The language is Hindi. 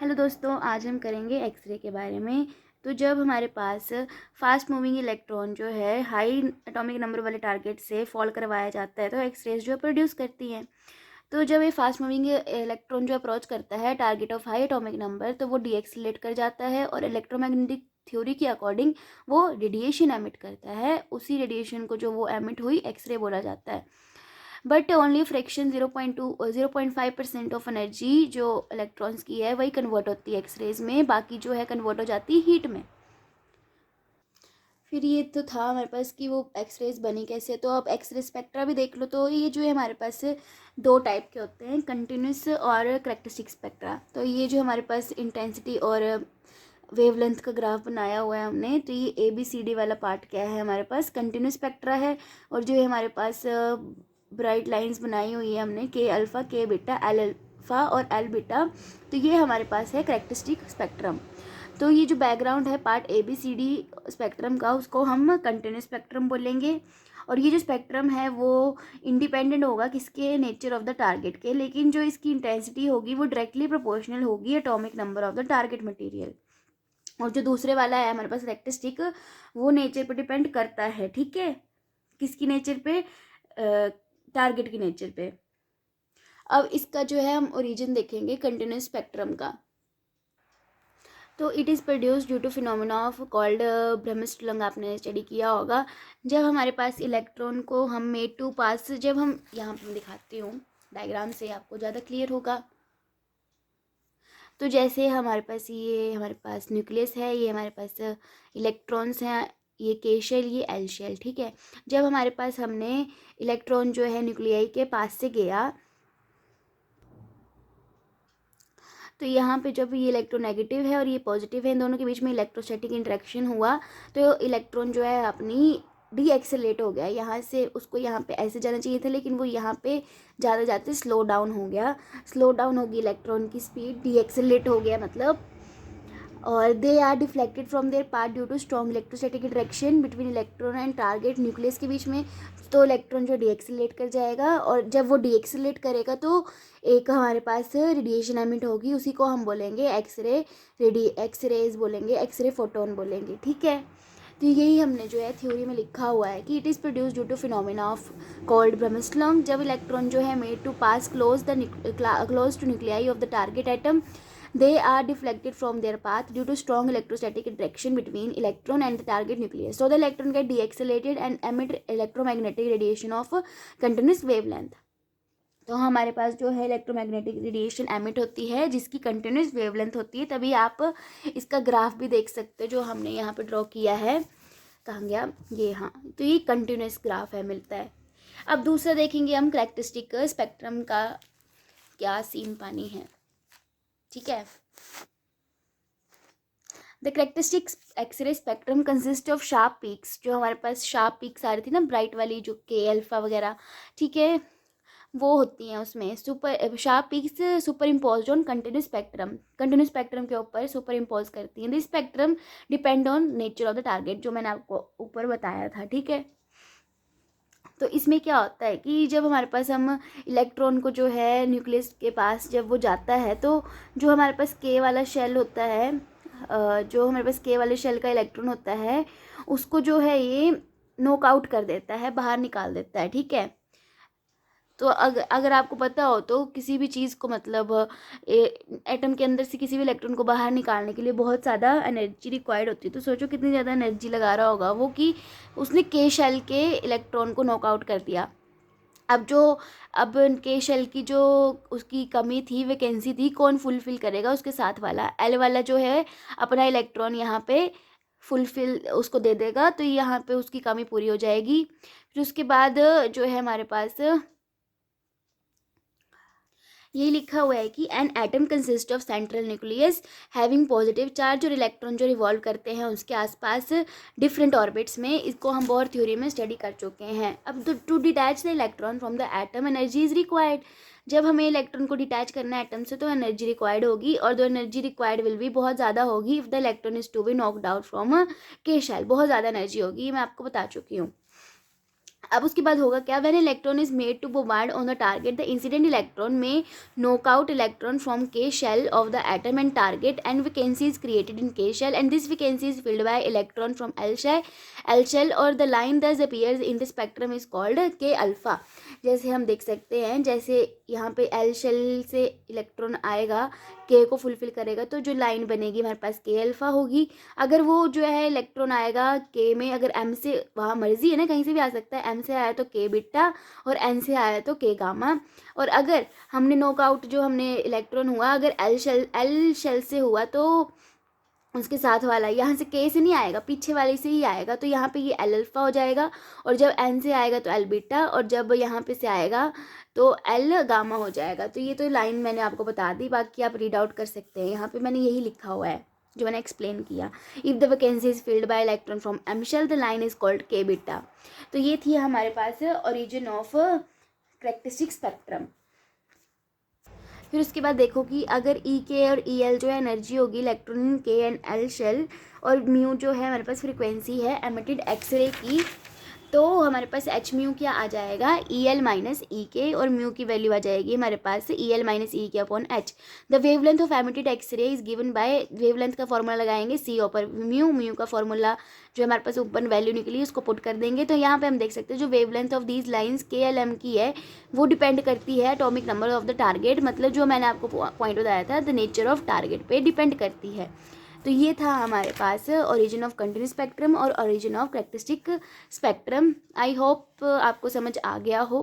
हेलो दोस्तों, आज हम करेंगे एक्सरे के बारे में। तो जब हमारे पास फास्ट मूविंग इलेक्ट्रॉन जो है हाई एटॉमिक नंबर वाले टारगेट से फॉल करवाया जाता है तो एक्सरेज जो प्रोड्यूस करती हैं। तो जब ये फास्ट मूविंग इलेक्ट्रॉन जो अप्रोच करता है target of high atomic number तो वो डीएक्सिलेट कर जाता है और इलेक्ट्रोमैग्नेटिक थ्योरी के अकॉर्डिंग वो रेडिएशन एमिट करता है। उसी रेडिएशन को जो वो एमिट हुई एक्सरे बोला जाता है। But only fraction 0.5% of energy जो इलेक्ट्रॉन्स की है वही कन्वर्ट होती है एक्सरेज में, बाकी जो है कन्वर्ट हो जाती है हीट में। फिर ये तो था हमारे पास कि वो एक्सरेज बनी कैसे। तो अब एक्सरे स्पेक्ट्रा भी देख लो। तो ये जो है हमारे पास दो टाइप के होते हैं, कंटिन्यूस और कैरेक्टरिस्टिक स्पेक्ट्रा। तो ये जो हमारे पास इंटेंसिटी और वेवलेंथ का ग्राफ बनाया हुआ है हमने, तो ये ABCD वाला पार्ट क्या है, हमारे पास कंटिन्यूस स्पेक्ट्रा है। और जो है हमारे पास ब्राइट लाइंस बनाई हुई है हमने, के अल्फ़ा, के बीटा, एल अल्फ़ा और एल बीटा, तो ये हमारे पास है कैरेक्टरिस्टिक स्पेक्ट्रम। तो ये जो बैकग्राउंड है पार्ट ABCD स्पेक्ट्रम का, उसको हम कंटिन्यूस स्पेक्ट्रम बोलेंगे। और ये जो स्पेक्ट्रम है वो इंडिपेंडेंट होगा किसके, नेचर ऑफ द टारगेट के, लेकिन जो इसकी इंटेंसिटी होगी वो डायरेक्टली प्रोपोर्शनल होगी atomic number of the target material. और जो दूसरे वाला है हमारे पास कैरेक्टरिस्टिक, वो नेचर पे डिपेंड करता है। ठीक है, किसकी नेचर पे, टारगेट की नेचर पे। अब इसका जो है हम ओरिजिन देखेंगे कंटिन्यूस स्पेक्ट्रम का। तो it is produce due to phenomena of called bremsstrahlung, आपने स्टडी किया होगा। जब हमारे पास इलेक्ट्रॉन को हम मेड टू पास, जब हम यहाँ पर दिखाती हूँ डायग्राम से आपको ज़्यादा क्लियर होगा। तो जैसे हमारे पास ये हमारे पास न्यूक्लियस है, ये हमारे पास इलेक्ट्रॉन्स हैं, ये के शेल, ये एल शेल। ठीक है, जब हमारे पास हमने इलेक्ट्रॉन जो है न्यूक्लियाई के पास से गया, तो यहाँ पे जब ये इलेक्ट्रोनेगेटिव है और ये पॉजिटिव है, इन दोनों के बीच में इलेक्ट्रोस्टैटिक इंटरेक्शन हुआ तो इलेक्ट्रॉन जो है अपनी डी एक्सेलेट हो गया। यहाँ से उसको यहाँ पे ऐसे जाना चाहिए था, लेकिन वो यहाँ पे ज़्यादा जाते स्लो डाउन हो गया। स्लो डाउन होगी इलेक्ट्रॉन की स्पीड, डी एक्सेलेट हो गया मतलब। और they are deflected from their part due to strong electrostatic interaction between electron and target nucleus के बीच में। तो इलेक्ट्रॉन जो डीएक्सिलेट कर जाएगा, और जब वो डीएक्सिलेट करेगा तो एक हमारे पास रेडिएशन एमिट होगी, उसी को हम बोलेंगे एक्सरे, एक्सरेज बोलेंगे, एक्सरे फोटोन बोलेंगे। ठीक है, तो यही हमने जो है थ्योरी में लिखा हुआ है कि it is produce due to phenomena of called bremsstrahlung. जब इलेक्ट्रॉन जो है made to pass close to nuclei of the target atom, they are deflected from their path due to strong electrostatic interaction between electron and the target nucleus. So the electron get deaccelerated and emit electromagnetic radiation of continuous wavelength. तो हमारे पास जो है इलेक्ट्रोमैग्नेटिक रेडिएशन एमिट होती है जिसकी कंटिन्यूस वेवलेंथ होती है। तभी आप इसका ग्राफ भी देख सकते हो जो हमने यहाँ पे ड्रॉ किया है। कहाँ गया ये, हाँ, तो ये कंटिन्यूस ग्राफ है, मिलता है। अब दूसरा देखेंगे हम कैरेक्टरिस्टिक स्पेक्ट्रम का क्या सीन पानी है। ठीक है, the characteristic X ray spectrum consist of sharp peaks. जो हमारे पास शार्प पीक्स आ रही थी ना ब्राइट वाली, जो के अल्फा वगैरह, ठीक है, वो होती हैं उसमें super sharp peaks super impose on continuous spectrum, continuous spectrum के ऊपर सुपर इम्पोज करती हैं। This spectrum depend on nature of the target, जो मैंने आपको ऊपर बताया था। ठीक है, तो इसमें क्या होता है कि जब हमारे पास हम इलेक्ट्रॉन को जो है न्यूक्लियस के पास जब वो जाता है, तो जो हमारे पास के वाला शेल होता है, जो हमारे पास के वाले शेल का इलेक्ट्रॉन होता है, उसको जो है ये नॉकआउट कर देता है, बाहर निकाल देता है। ठीक है, तो अगर आपको पता हो तो किसी भी चीज़ को मतलब एटम के अंदर से किसी भी इलेक्ट्रॉन को बाहर निकालने के लिए बहुत ज़्यादा एनर्जी रिक्वायर्ड होती है। तो सोचो कितनी ज़्यादा एनर्जी लगा रहा होगा वो, कि उसने के शेल के इलेक्ट्रॉन को नॉकआउट कर दिया। अब के शेल की जो उसकी कमी थी, वैकेंसी थी, कौन फुलफिल करेगा, उसके साथ वाला एल वाला जो है अपना इलेक्ट्रॉन यहाँ पे फुलफिल उसको दे देगा, तो यहाँ पे उसकी कमी पूरी हो जाएगी। फिर उसके बाद जो है हमारे पास ये लिखा हुआ है कि an atom consist of central nucleus having positive charge, और इलेक्ट्रॉन जो रिवॉल्व करते हैं उसके आसपास डिफरेंट ऑर्बिट्स में। इसको हम बोर थ्योरी में स्टडी कर चुके हैं। अब to detach the electron from the atom energy is required. जब हमें इलेक्ट्रॉन को डिटैच करना है एटम से तो एनर्जी रिक्वायर्ड होगी, और जो एनर्जी रिक्वायर्ड विल भी बहुत ज़्यादा होगी if the electron is to be knocked out from K shell. बहुत ज़्यादा एनर्जी होगी, ये मैं आपको बता चुकी हूँ। अब उसके बाद होगा क्या, when electron is made to bombard on the target, the incident electron में knock out electron from K shell of the atom and target and vacancy is created in K shell and this vacancy is filled by electron from L shell और the line thus appears in the spectrum is called K alpha. जैसे हम देख सकते हैं, जैसे यहाँ पे एल शेल से इलेक्ट्रॉन आएगा, के को फुलफिल करेगा, तो जो लाइन बनेगी हमारे पास के अल्फा होगी। अगर वो जो है इलेक्ट्रॉन आएगा के में, अगर एम से, वहाँ मर्जी है ना, कहीं से भी आ सकता है, एम से आया तो के बीटा और एन से आया तो के गामा। और अगर हमने नॉकआउट जो हमने इलेक्ट्रॉन हुआ अगर एल शेल से हुआ तो उसके साथ वाला यहाँ से के से नहीं आएगा, पीछे वाले से ही आएगा, तो यहाँ पे ये एल अल्फ़ा हो जाएगा। और जब एन से आएगा तो एल बीटा, और जब यहाँ पे से आएगा तो एल गामा हो जाएगा। तो ये तो लाइन मैंने आपको बता दी, बाकी आप रीड आउट कर सकते हैं। यहाँ पे मैंने यही लिखा हुआ है जो मैंने एक्सप्लेन किया। If the vacancy is filled by electron from M shell the line is called K beta. तो ये थी हमारे पास ओरिजिन ऑफ कैरेक्टरिस्टिक स्पेक्ट्रम। फिर उसके बाद देखो कि अगर ई के और ई एल जो है एनर्जी होगी इलेक्ट्रॉन के एंड एल शेल, और म्यू जो है हमारे पास फ्रीक्वेंसी है एमिटेड एक्सरे की, तो हमारे पास एच म्यू क्या आ जाएगा, ई एल माइनस ई के, और म्यू की वैल्यू आ जाएगी हमारे पास E L minus E K upon H. The wavelength of emitted X ray is given by, wavelength का फॉर्मूला लगाएंगे सी ऊपर म्यू, म्यू का फॉर्मूला जो हमारे पास ऊपर वैल्यू निकली उसको पुट कर देंगे। तो यहाँ पे हम देख सकते हैं जो वेवलेंथ ऑफ दीज लाइंस के एल एम की है वो डिपेंड करती है atomic number of the target, मतलब जो मैंने आपको पॉइंट बताया था द नेचर ऑफ टारगेट पे डिपेंड करती है। तो ये था हमारे पास ओरिजिन ऑफ कंटिन्यूस स्पेक्ट्रम और origin of characteristic spectrum. I hope आपको समझ आ गया हो।